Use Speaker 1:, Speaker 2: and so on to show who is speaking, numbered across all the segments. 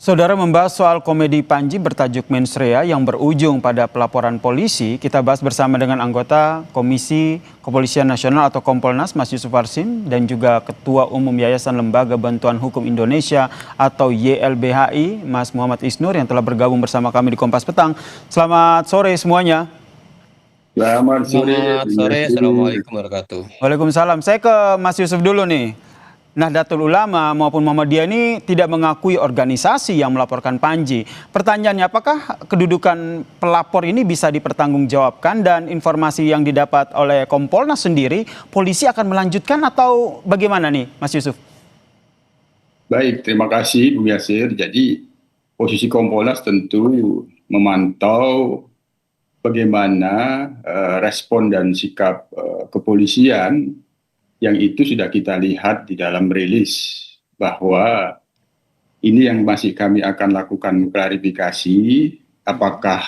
Speaker 1: Saudara membahas soal komedi Panji bertajuk Mensrea yang berujung pada pelaporan polisi. Kita bahas bersama dengan anggota Komisi Kepolisian Nasional atau Kompolnas Mas Yusuf Warsim dan juga Ketua Umum Yayasan Lembaga Bantuan Hukum Indonesia atau YLBHI Mas Muhammad Isnur yang telah bergabung bersama kami di Kompas Petang. Selamat sore semuanya.
Speaker 2: Selamat sore.
Speaker 3: Assalamualaikum warahmatullahi wabarakatuh.
Speaker 1: Waalaikumsalam. Saya ke Mas Yusuf dulu nih. Nahdlatul Ulama maupun Muhammadiyah ini tidak mengakui organisasi yang melaporkan Panji. Pertanyaannya, apakah kedudukan pelapor ini bisa dipertanggungjawabkan dan informasi yang didapat oleh Kompolnas sendiri, polisi akan melanjutkan atau bagaimana nih, Mas Yusuf?
Speaker 2: Baik, terima kasih Bung Yasir. Jadi posisi Kompolnas tentu memantau bagaimana respon dan sikap kepolisian yang itu sudah kita lihat di dalam rilis bahwa ini yang masih kami akan lakukan klarifikasi apakah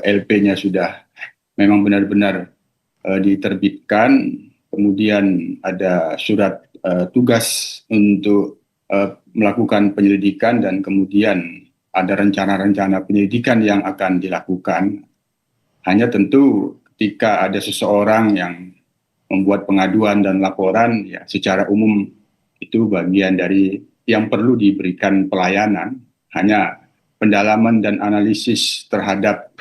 Speaker 2: LP-nya sudah memang benar-benar diterbitkan, kemudian ada surat tugas untuk melakukan penyelidikan dan kemudian ada rencana-rencana penyelidikan yang akan dilakukan. Hanya tentu ketika ada seseorang yang membuat pengaduan dan laporan, ya secara umum itu bagian dari yang perlu diberikan pelayanan. Hanya pendalaman dan analisis terhadap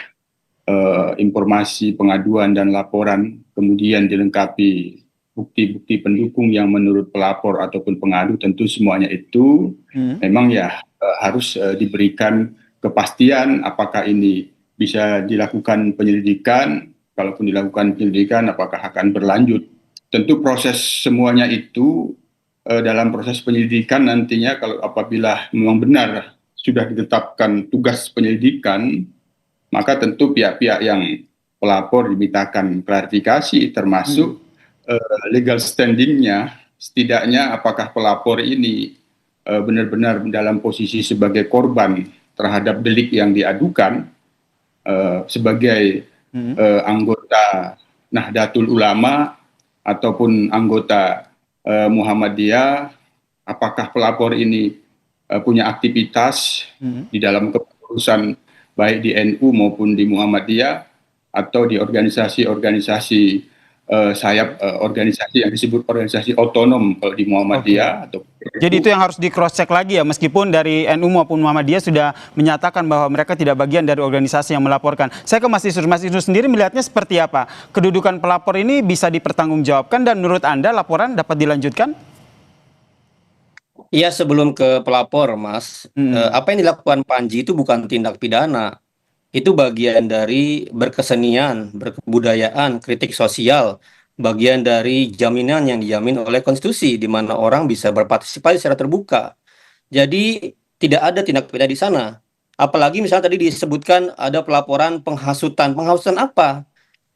Speaker 2: informasi pengaduan dan laporan, kemudian dilengkapi bukti-bukti pendukung yang menurut pelapor ataupun pengadu, tentu semuanya itu memang ya harus diberikan kepastian apakah ini bisa dilakukan penyelidikan. Kalaupun dilakukan penyelidikan, apakah akan berlanjut? Tentu proses semuanya itu dalam proses penyelidikan nantinya kalau apabila memang benar sudah ditetapkan tugas penyelidikan, maka tentu pihak-pihak yang pelapor dimintakan klarifikasi termasuk legal standingnya, setidaknya apakah pelapor ini benar-benar dalam posisi sebagai korban terhadap delik yang diadukan sebagai anggota Nahdlatul Ulama ataupun anggota Muhammadiyah, apakah pelapor ini punya aktivitas di dalam kepengurusan baik di NU maupun di Muhammadiyah atau di organisasi-organisasi sayap organisasi yang disebut organisasi otonom kalau di Muhammadiyah. Atau
Speaker 1: jadi itu yang harus di cross check lagi ya, meskipun dari NU maupun Muhammadiyah sudah menyatakan bahwa mereka tidak bagian dari organisasi yang melaporkan. Saya ke Mas Isnur. Mas Isnur sendiri melihatnya seperti apa? Kedudukan pelapor ini bisa dipertanggungjawabkan dan menurut Anda laporan dapat dilanjutkan?
Speaker 3: Iya, sebelum ke pelapor, Mas, apa yang dilakukan Panji itu bukan tindak pidana. Itu bagian dari berkesenian, berkebudayaan, kritik sosial, bagian dari jaminan yang dijamin oleh konstitusi, di mana orang bisa berpartisipasi secara terbuka. Jadi tidak ada tindak pidana di sana. Apalagi misalnya tadi disebutkan ada pelaporan penghasutan. Penghasutan apa?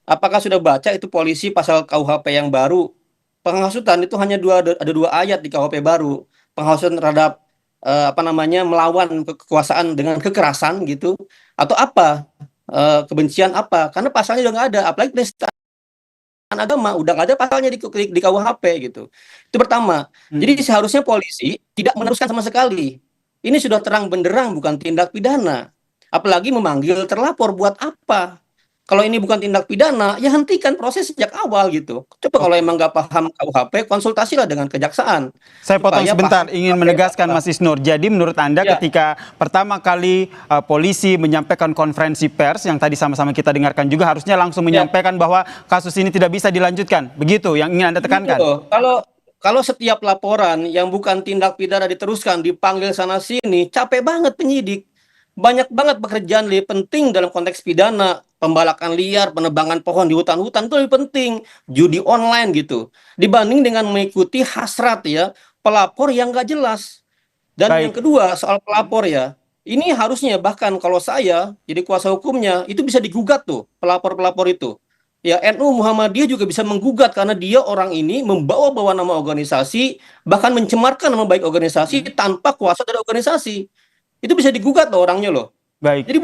Speaker 3: Apakah sudah baca itu polisi pasal KUHP yang baru? Penghasutan itu hanya ada dua ayat di KUHP baru. Penghasutan terhadap melawan kekuasaan dengan kekerasan gitu, atau apa kebencian apa? Karena pasalnya udah nggak ada, apalagi penistaan agama udah nggak ada pasalnya di KUHP gitu. Itu pertama. Jadi seharusnya polisi tidak meneruskan sama sekali. Ini sudah terang benderang bukan tindak pidana. Apalagi memanggil terlapor buat apa? Kalau ini bukan tindak pidana, ya hentikan proses sejak awal gitu. Coba kalau emang nggak paham KUHP, konsultasilah dengan kejaksaan.
Speaker 1: Saya potong sebentar, ingin menegaskan Mas Isnur. Jadi menurut Anda ketika pertama kali polisi menyampaikan konferensi pers, yang tadi sama-sama kita dengarkan juga, harusnya langsung menyampaikan bahwa kasus ini tidak bisa dilanjutkan. Begitu yang ingin Anda tekankan?
Speaker 3: Betul. Kalau setiap laporan yang bukan tindak pidana diteruskan, dipanggil sana-sini, capek banget penyidik. Banyak banget pekerjaan lebih penting dalam konteks pidana, pembalakan liar, penebangan pohon di hutan-hutan itu lebih penting, judi online gitu, dibanding dengan mengikuti hasrat ya pelapor yang nggak jelas. Dan yang kedua soal pelapor ya, ini harusnya bahkan kalau saya jadi kuasa hukumnya itu bisa digugat tuh pelapor-pelapor itu. Ya NU Muhammadiyah juga bisa menggugat karena dia orang ini membawa-bawa nama organisasi, bahkan mencemarkan nama baik organisasi tanpa kuasa dari organisasi. Itu bisa digugat loh orangnya loh.
Speaker 1: Baik.
Speaker 3: Jadi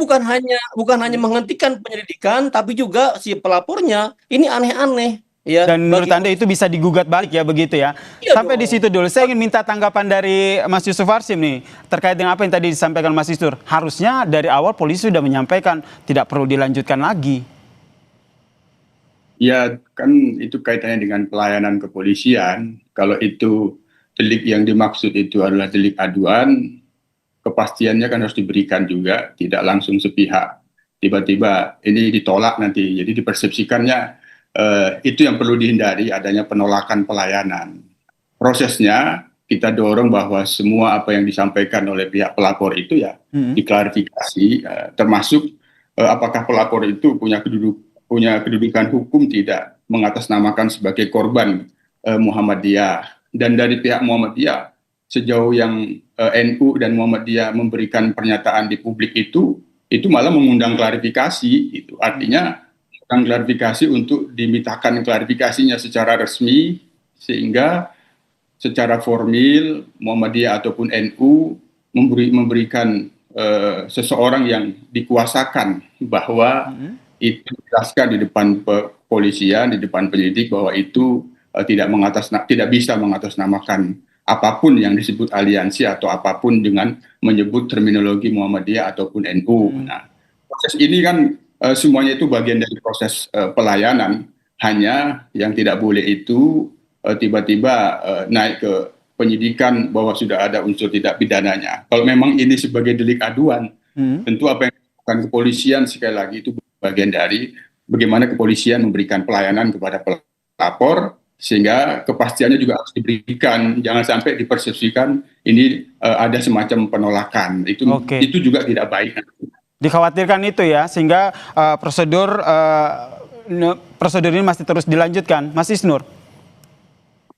Speaker 3: bukan hanya menghentikan penyelidikan, tapi juga si pelapornya ini aneh-aneh. Ya,
Speaker 1: Dan menurut
Speaker 3: bagi
Speaker 1: Anda itu bisa digugat balik ya begitu ya.
Speaker 3: iya
Speaker 1: Sampai di
Speaker 3: dong.
Speaker 1: situ dulu. Saya ingin minta tanggapan dari Mas Yusuf Warsim nih terkait dengan apa yang tadi disampaikan Mas Isnur. Harusnya dari awal polisi sudah menyampaikan tidak perlu dilanjutkan lagi.
Speaker 2: Ya, kan itu kaitannya dengan pelayanan kepolisian. Kalau itu delik yang dimaksud itu adalah delik aduan, kepastiannya kan harus diberikan juga, tidak langsung sepihak. Tiba-tiba ini ditolak nanti, jadi dipersepsikannya itu yang perlu dihindari, adanya penolakan pelayanan. Prosesnya kita dorong bahwa semua apa yang disampaikan oleh pihak pelapor itu ya diklarifikasi, termasuk apakah pelapor itu punya kedudukan hukum tidak mengatasnamakan sebagai korban Muhammadiyah. Dan dari pihak Muhammadiyah, sejauh yang NU dan Muhammadiyah memberikan pernyataan di publik itu malah mengundang klarifikasi. Itu artinya mengundang klarifikasi untuk dimintakan klarifikasinya secara resmi, sehingga secara formil Muhammadiyah ataupun NU memberikan seseorang yang dikuasakan bahwa itu dijelaskan di depan kepolisian, di depan penyidik bahwa itu tidak bisa mengatasnamakan apapun yang disebut aliansi atau apapun dengan menyebut terminologi Muhammadiyah ataupun NU. Nah, proses ini kan semuanya itu bagian dari proses pelayanan. Hanya yang tidak boleh itu tiba-tiba naik ke penyidikan bahwa sudah ada unsur tidak pidananya. Kalau memang ini sebagai delik aduan, tentu apa yang dilakukan kepolisian sekali lagi itu bagian dari bagaimana kepolisian memberikan pelayanan kepada pelapor, sehingga kepastiannya juga harus diberikan. Jangan sampai dipersepsikan ini ada semacam penolakan. Itu juga tidak baik.
Speaker 1: Dikhawatirkan itu ya, sehingga prosedur ini masih terus dilanjutkan. Mas Isnur.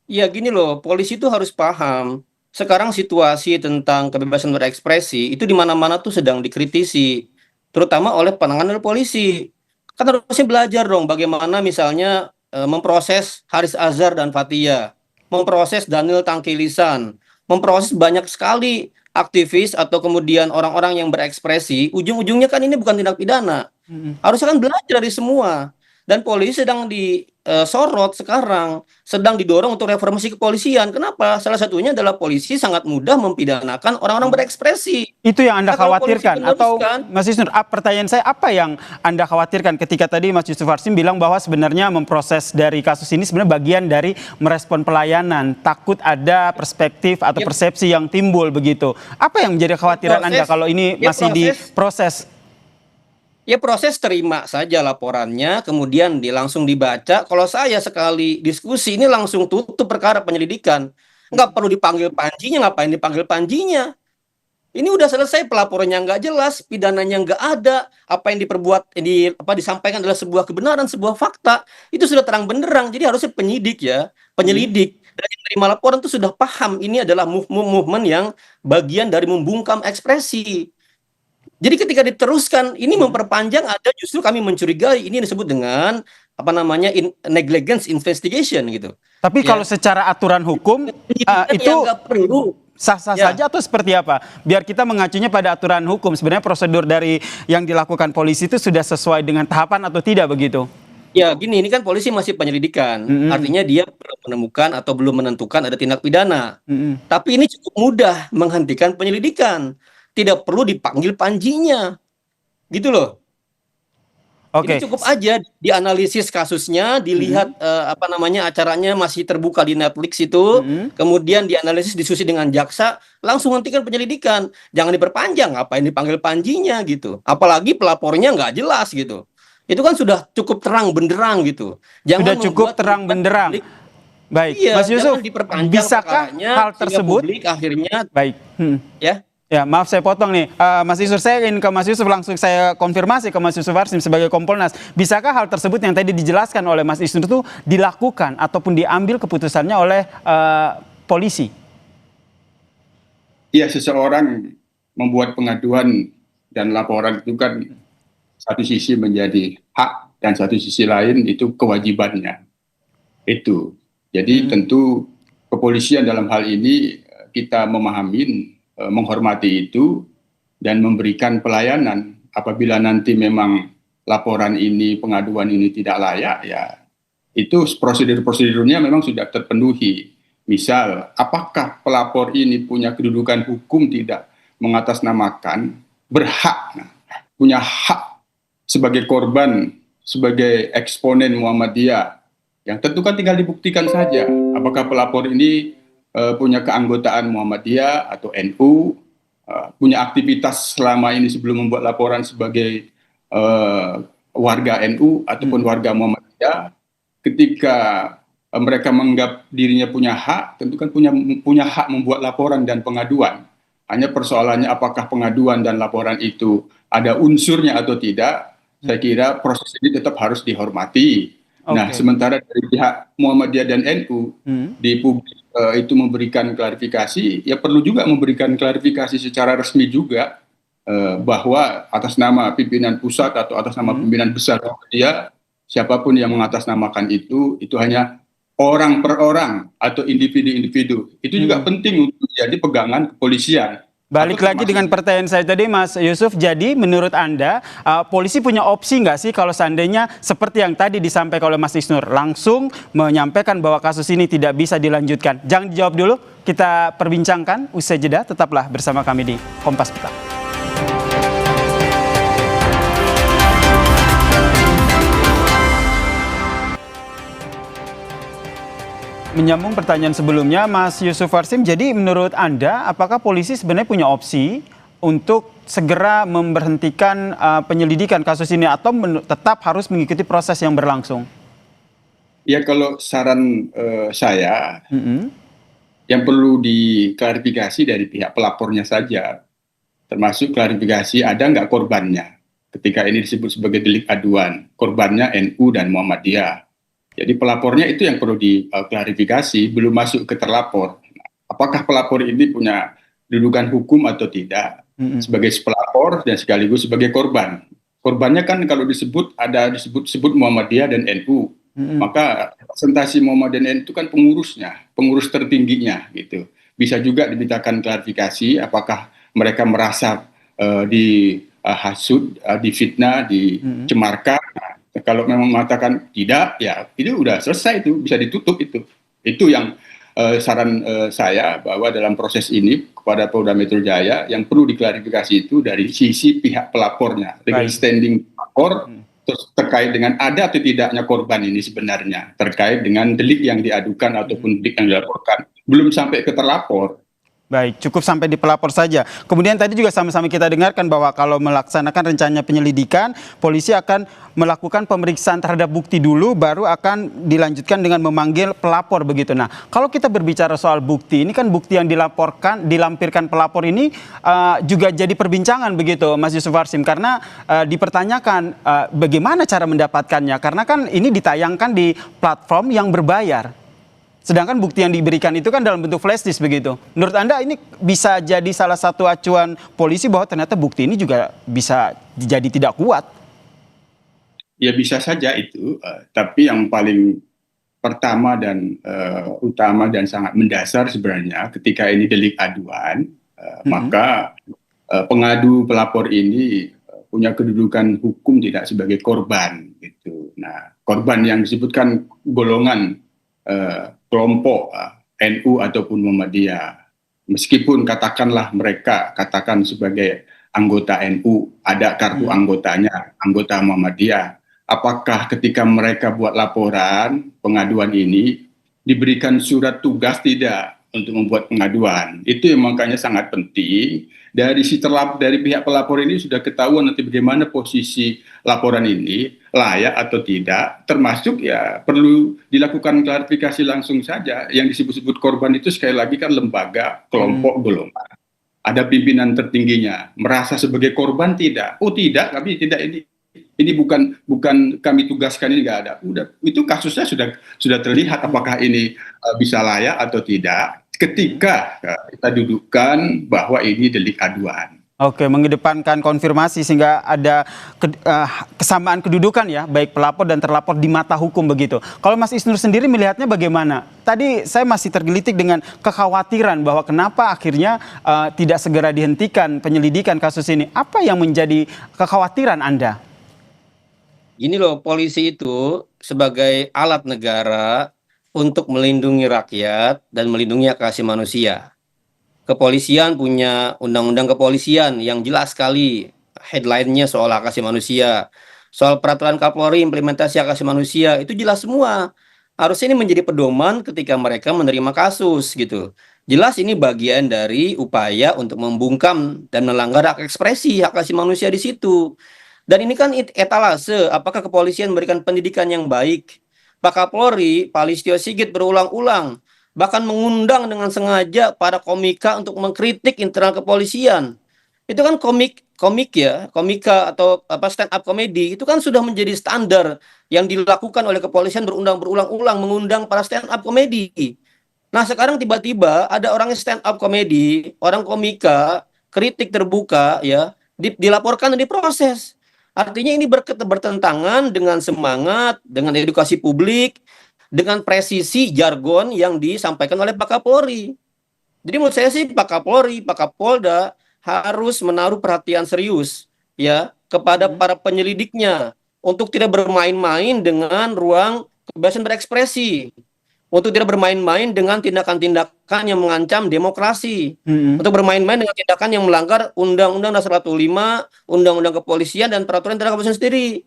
Speaker 3: Ya gini loh, polisi itu harus paham. Sekarang situasi tentang kebebasan berekspresi itu di mana-mana tuh sedang dikritisi, terutama oleh penanganan polisi. Kan harusnya belajar dong bagaimana misalnya memproses Haris Azhar dan Fathia, memproses Daniel Tangkilisan, memproses banyak sekali aktivis atau kemudian orang-orang yang berekspresi. Ujung-ujungnya kan ini bukan tindak pidana. Harusnya kan belajar dari semua. Dan polisi sedang disorot sekarang, sedang didorong untuk reformasi kepolisian. Kenapa? Salah satunya adalah polisi sangat mudah mempidanakan orang-orang berekspresi.
Speaker 1: Itu yang Anda
Speaker 3: Nah, kalau polisi
Speaker 1: khawatirkan atau
Speaker 3: meneruskan,
Speaker 1: Mas Isnur, pertanyaan saya apa yang Anda khawatirkan ketika tadi Mas Yusuf Warsim bilang bahwa sebenarnya memproses dari kasus ini sebenarnya bagian dari merespon pelayanan, takut ada perspektif atau persepsi yang timbul begitu. Apa yang menjadi kekhawatiran Anda kalau ini masih diproses?
Speaker 3: Ya proses terima saja laporannya, kemudian langsung dibaca. Kalau saya sekali diskusi ini langsung tutup perkara penyelidikan. Nggak perlu dipanggil panjinya, ngapain dipanggil panjinya? Ini udah selesai, pelaporannya nggak jelas, pidananya nggak ada, apa yang disampaikan adalah sebuah kebenaran, sebuah fakta, itu sudah terang benderang. Jadi harusnya penyelidik dan yang menerima laporan itu sudah paham ini adalah movement yang bagian dari membungkam ekspresi. Jadi ketika diteruskan ini memperpanjang, ada justru kami mencurigai ini disebut dengan negligence investigation gitu.
Speaker 1: Tapi kalau secara aturan hukum itu
Speaker 3: nggak perlu
Speaker 1: sah-sah saja atau seperti apa? Biar kita mengacunya pada aturan hukum. Sebenarnya prosedur dari yang dilakukan polisi itu sudah sesuai dengan tahapan atau tidak begitu?
Speaker 3: Ya gini, ini kan polisi masih penyelidikan. Artinya dia belum menemukan atau belum menentukan ada tindak pidana. Tapi ini cukup mudah menghentikan penyelidikan. Tidak perlu dipanggil panjinya. Gitu loh. Ini cukup aja dianalisis kasusnya, dilihat acaranya masih terbuka di Netflix itu, kemudian dianalisis, diskusi dengan jaksa, langsung hentikan penyelidikan. Jangan diperpanjang, ngapain dipanggil panjinya gitu. Apalagi pelapornya nggak jelas gitu. Itu kan sudah cukup terang benderang gitu.
Speaker 1: Sudah cukup terang benderang. Baik,
Speaker 3: iya,
Speaker 1: Mas Yusuf, bisakah hal tersebut
Speaker 3: akhirnya
Speaker 1: baik? Ya, maaf saya potong nih, Mas Isnur, saya ingin ke Mas Yusuf, langsung saya konfirmasi ke Mas Yusuf Warsim sebagai Kompolnas. Bisakah hal tersebut yang tadi dijelaskan oleh Mas Isnur itu dilakukan ataupun diambil keputusannya oleh polisi?
Speaker 2: Iya, seseorang membuat pengaduan dan laporan itu kan satu sisi menjadi hak dan satu sisi lain itu kewajibannya. Itu. Jadi tentu kepolisian dalam hal ini kita memahami, menghormati itu dan memberikan pelayanan. Apabila nanti memang laporan ini, pengaduan ini tidak layak, ya itu prosedur-prosedurnya memang sudah terpenuhi. Misal, apakah pelapor ini punya kedudukan hukum tidak mengatasnamakan, berhak, punya hak sebagai korban, sebagai eksponen Muhammadiyah, yang tentu kan tinggal dibuktikan saja. Apakah pelapor ini punya keanggotaan Muhammadiyah atau NU, punya aktivitas selama ini sebelum membuat laporan sebagai warga NU ataupun warga Muhammadiyah. Ketika mereka menganggap dirinya punya hak, tentu kan punya hak membuat laporan dan pengaduan. Hanya persoalannya apakah pengaduan dan laporan itu ada unsurnya atau tidak. Saya kira proses ini tetap harus dihormati. Nah, sementara dari pihak Muhammadiyah dan NU di publik itu memberikan klarifikasi, ya perlu juga memberikan klarifikasi secara resmi juga bahwa atas nama pimpinan pusat atau atas nama pimpinan besar Muhammadiyah, siapapun yang mengatasnamakan itu hanya orang per orang atau individu-individu. Itu juga penting untuk jadi pegangan kepolisian.
Speaker 1: Balik lagi dengan pertanyaan saya tadi, Mas Yusuf. Jadi menurut Anda, polisi punya opsi nggak sih kalau seandainya seperti yang tadi disampaikan oleh Mas Isnur, langsung menyampaikan bahwa kasus ini tidak bisa dilanjutkan? Jangan dijawab dulu, kita perbincangkan usai jeda. Tetaplah bersama kami di Kompas Petang. Menyambung pertanyaan sebelumnya, Mas Yusuf Warsim, jadi menurut Anda, apakah polisi sebenarnya punya opsi untuk segera memberhentikan penyelidikan kasus ini atau tetap harus mengikuti proses yang berlangsung?
Speaker 2: Ya, kalau saran saya, yang perlu diklarifikasi dari pihak pelapornya saja, termasuk klarifikasi ada nggak korbannya ketika ini disebut sebagai delik aduan, korbannya NU dan Muhammadiyah. Jadi pelapornya itu yang perlu diklarifikasi, belum masuk ke terlapor. Apakah pelapor ini punya kedudukan hukum atau tidak sebagai pelapor dan sekaligus sebagai korban. Korbannya kan kalau disebut disebut Muhammadiyah dan NU, maka representasi Muhammadiyah dan NU itu kan pengurusnya, pengurus tertingginya gitu. Bisa juga dimintakan klarifikasi apakah mereka merasa dihasut, difitnah, dicemarkan. Kalau memang mengatakan tidak, ya itu udah selesai, itu bisa ditutup itu. Itu yang saran saya bahwa dalam proses ini kepada Polda Metro Jaya yang perlu diklarifikasi itu dari sisi pihak pelapornya, legal standing pelapor, terus terkait dengan ada atau tidaknya korban ini sebenarnya terkait dengan delik yang diadukan ataupun delik yang dilaporkan, belum sampai ke terlapor.
Speaker 1: Baik, cukup sampai di pelapor saja. Kemudian tadi juga sama-sama kita dengarkan bahwa kalau melaksanakan rencana penyelidikan, polisi akan melakukan pemeriksaan terhadap bukti dulu, baru akan dilanjutkan dengan memanggil pelapor begitu. Nah, kalau kita berbicara soal bukti, ini kan bukti yang dilampirkan pelapor ini juga jadi perbincangan begitu, Mas Yusuf Warsim, karena dipertanyakan bagaimana cara mendapatkannya, karena kan ini ditayangkan di platform yang berbayar. Sedangkan bukti yang diberikan itu kan dalam bentuk flash disk begitu. Menurut Anda ini bisa jadi salah satu acuan polisi bahwa ternyata bukti ini juga bisa jadi tidak kuat?
Speaker 2: Ya bisa saja itu, tapi yang paling pertama dan utama dan sangat mendasar sebenarnya ketika ini delik aduan, maka pengadu pelapor ini punya kedudukan hukum tidak sebagai korban gitu. Nah, korban yang disebutkan golongan kelompok NU ataupun Muhammadiyah, meskipun katakanlah mereka katakan sebagai anggota NU, ada kartu anggotanya, anggota Muhammadiyah, apakah ketika mereka buat laporan pengaduan ini diberikan surat tugas tidak untuk membuat pengaduan? Itu yang makanya sangat penting. Dari pihak pelapor ini sudah ketahuan nanti bagaimana posisi laporan ini, layak atau tidak, termasuk ya perlu dilakukan klarifikasi langsung saja. Yang disebut-sebut korban itu sekali lagi kan lembaga, kelompok, golongan. Ada pimpinan tertingginya, merasa sebagai korban tidak? Oh tidak, kami tidak, ini bukan kami tugaskan, ini nggak ada. Udah, itu kasusnya sudah terlihat apakah ini bisa layak atau tidak ketika kita dudukkan bahwa ini delik aduan.
Speaker 1: Oke, mengedepankan konfirmasi sehingga ada kesamaan kedudukan ya, baik pelapor dan terlapor di mata hukum begitu. Kalau Mas Isnur sendiri melihatnya bagaimana? Tadi saya masih tergelitik dengan kekhawatiran bahwa kenapa akhirnya tidak segera dihentikan penyelidikan kasus ini. Apa yang menjadi kekhawatiran Anda?
Speaker 3: Gini loh, polisi itu sebagai alat negara untuk melindungi rakyat dan melindungi hak asasi manusia. Kepolisian punya undang-undang kepolisian yang jelas sekali headline-nya soal hak asasi manusia. Soal peraturan Kapolri implementasi hak asasi manusia itu jelas semua. Harusnya ini menjadi pedoman ketika mereka menerima kasus gitu. Jelas ini bagian dari upaya untuk membungkam dan melanggar hak ekspresi hak asasi manusia di situ. Dan ini kan etalase, apakah kepolisian memberikan pendidikan yang baik? Pak Kapolri, Pak Listio Sigit berulang-ulang bahkan mengundang dengan sengaja para komika untuk mengkritik internal kepolisian. Itu kan komik ya, komika atau apa stand up komedi itu kan sudah menjadi standar yang dilakukan oleh kepolisian berulang-ulang mengundang para stand up komedi. Nah, sekarang tiba-tiba ada orang stand up komedi, orang komika, kritik terbuka ya, dilaporkan dan diproses. Artinya ini bertentangan dengan semangat, dengan edukasi publik, dengan presisi jargon yang disampaikan oleh Pak Kapolri. Jadi menurut saya sih Pak Kapolri, Pak Kapolda harus menaruh perhatian serius ya kepada para penyelidiknya untuk tidak bermain-main dengan ruang kebebasan berekspresi, untuk tidak bermain-main dengan tindakan-tindakan yang mengancam demokrasi, untuk bermain-main dengan tindakan yang melanggar Undang-Undang Dasar 45, Undang-Undang Kepolisian dan peraturan tentang kepolisian sendiri.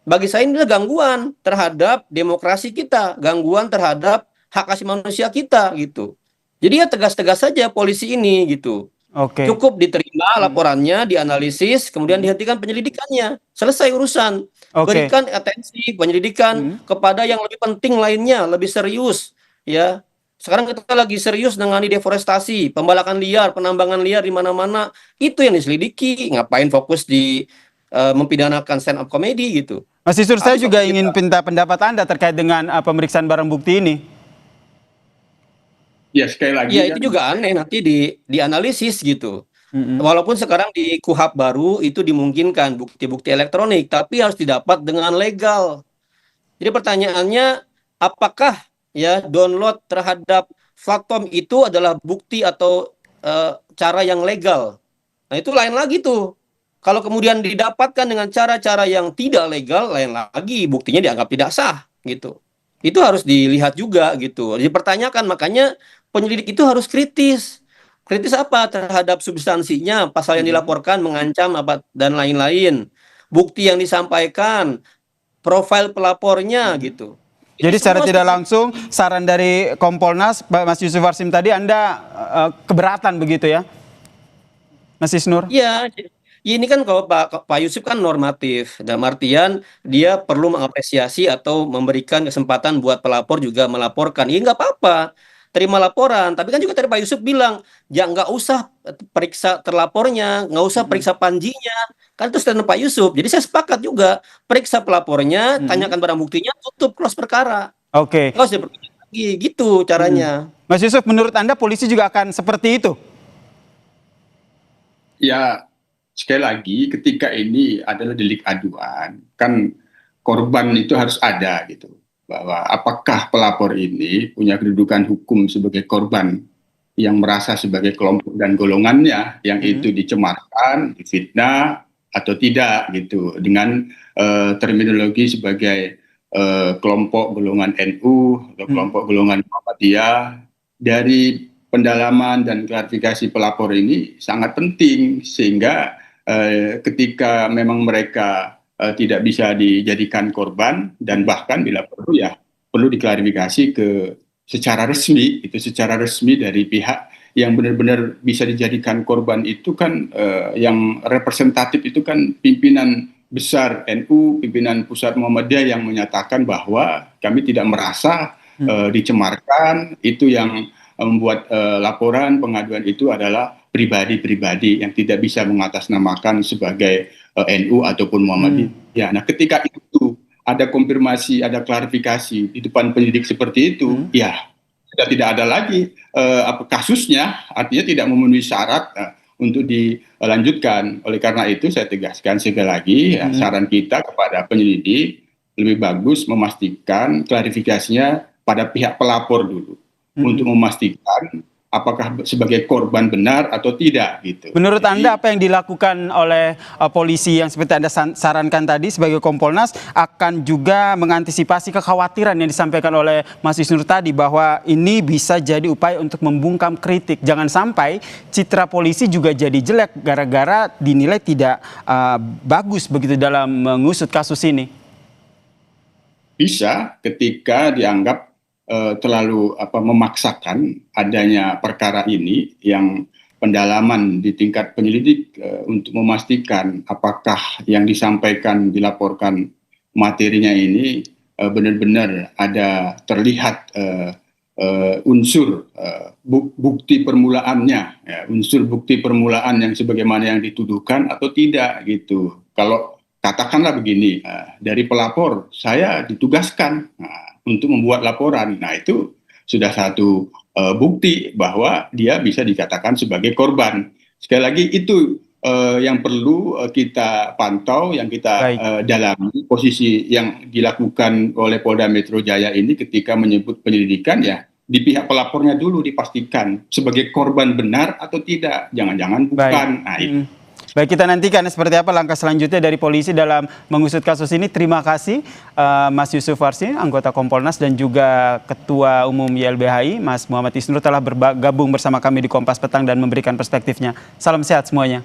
Speaker 3: Bagi saya ini adalah gangguan terhadap demokrasi kita, gangguan terhadap hak asasi manusia kita gitu. Jadi ya tegas-tegas saja polisi ini gitu.
Speaker 1: Oke.
Speaker 3: Cukup diterima laporannya, dianalisis, kemudian dihentikan penyelidikannya. Selesai urusan.
Speaker 1: Oke.
Speaker 3: Berikan atensi penyelidikan kepada yang lebih penting lainnya, lebih serius ya. Sekarang kita lagi serius menangani deforestasi, pembalakan liar, penambangan liar di mana-mana. Itu yang diselidiki. Ngapain fokus di mempidanakan stand up comedy gitu.
Speaker 1: Mas Isnur, saya
Speaker 3: Harus
Speaker 1: juga
Speaker 3: fokus
Speaker 1: ingin
Speaker 3: kita.
Speaker 1: minta pendapat Anda terkait dengan pemeriksaan barang bukti ini.
Speaker 2: Ya sekali lagi
Speaker 3: Iya,
Speaker 2: kan,
Speaker 3: itu juga aneh nanti dianalisis gitu.
Speaker 1: Mm-mm.
Speaker 3: Walaupun sekarang di KUHP baru itu dimungkinkan bukti-bukti elektronik, tapi harus didapat dengan legal. Jadi pertanyaannya, apakah ya download terhadap platform itu adalah bukti atau cara yang legal? Nah, itu lain lagi tuh. Kalau kemudian didapatkan dengan cara-cara yang tidak legal, lain lagi buktinya dianggap tidak sah gitu. Itu harus dilihat juga gitu. Dipertanyakan, makanya penyelidik itu harus kritis. Kritis apa terhadap substansinya, pasal yang dilaporkan mengancam apa dan lain-lain. Bukti yang disampaikan, profil pelapornya gitu. Itu
Speaker 1: Jadi secara
Speaker 3: semua
Speaker 1: tidak langsung saran dari Kompolnas, Mas Yusuf Warsim tadi, Anda keberatan begitu ya, Mas Isnur?
Speaker 3: iya. Ya, ini kan kalau Pak Yusuf kan normatif, dalam artian dia perlu mengapresiasi atau memberikan kesempatan buat pelapor juga melaporkan. Iya nggak apa-apa, terima laporan. Tapi kan juga tadi Pak Yusuf bilang, ya nggak usah periksa terlapornya, nggak usah periksa panjinya. Kan itu statement Pak Yusuf. Jadi saya sepakat juga, periksa pelapornya, tanyakan barang buktinya, tutup close perkara.
Speaker 1: Oke.
Speaker 3: Nggak usah diperpanjang lagi, gitu caranya.
Speaker 1: Mas Yusuf, menurut Anda polisi juga akan seperti itu?
Speaker 2: ya sekali lagi ketika ini adalah delik aduan, kan korban itu harus ada gitu. Bahwa apakah pelapor ini punya kedudukan hukum sebagai korban yang merasa sebagai kelompok dan golongannya yang itu dicemarkan, difitnah atau tidak gitu dengan terminologi sebagai kelompok golongan NU atau kelompok golongan Muhammadiyah. Dari pendalaman dan klarifikasi pelapor ini sangat penting sehingga ketika memang mereka tidak bisa dijadikan korban dan bahkan bila perlu ya perlu diklarifikasi secara resmi dari pihak yang benar-benar bisa dijadikan korban itu kan yang representatif itu kan pimpinan besar NU, pimpinan pusat Muhammadiyah yang menyatakan bahwa kami tidak merasa dicemarkan. Itu yang membuat laporan pengaduan itu adalah pribadi-pribadi yang tidak bisa mengatasnamakan sebagai NU ataupun Muhammadiyah. Nah, ketika itu ada konfirmasi, ada klarifikasi di depan penyidik seperti itu, ya sudah tidak ada lagi kasusnya, artinya tidak memenuhi syarat untuk dilanjutkan. Oleh karena itu saya tegaskan sekali lagi, saran kita kepada penyelidik lebih bagus memastikan klarifikasinya pada pihak pelapor dulu, untuk memastikan apakah sebagai korban benar atau tidak gitu.
Speaker 1: Menurut
Speaker 2: Jadi,
Speaker 1: Anda apa yang dilakukan oleh polisi yang seperti Anda sarankan tadi sebagai Kompolnas akan juga mengantisipasi kekhawatiran yang disampaikan oleh Mas Isnur tadi bahwa ini bisa jadi upaya untuk membungkam kritik. Jangan sampai citra polisi juga jadi jelek gara-gara dinilai tidak bagus begitu dalam mengusut kasus ini.
Speaker 2: bisa ketika dianggap terlalu memaksakan adanya perkara ini yang pendalaman di tingkat penyelidik untuk memastikan apakah yang disampaikan dilaporkan materinya ini benar-benar ada terlihat unsur bukti permulaannya, ya, unsur bukti permulaan yang sebagaimana yang dituduhkan atau tidak gitu. Kalau katakanlah begini, dari pelapor saya ditugaskan untuk membuat laporan. Nah, itu sudah satu bukti bahwa dia bisa dikatakan sebagai korban. Sekali lagi itu yang perlu kita pantau, yang kita dalami. Posisi yang dilakukan oleh Polda Metro Jaya ini ketika menyebut penyelidikan, ya di pihak pelapornya dulu dipastikan sebagai korban benar atau tidak. Jangan-jangan bukan. Nah, itu.
Speaker 1: Baik, kita nantikan seperti apa langkah selanjutnya dari polisi dalam mengusut kasus ini. Terima kasih Mas Yusuf Warsin, anggota Kompolnas, dan juga Ketua Umum YLBHI, Mas Muhammad Isnur, telah bergabung bersama kami di Kompas Petang dan memberikan perspektifnya. Salam sehat semuanya.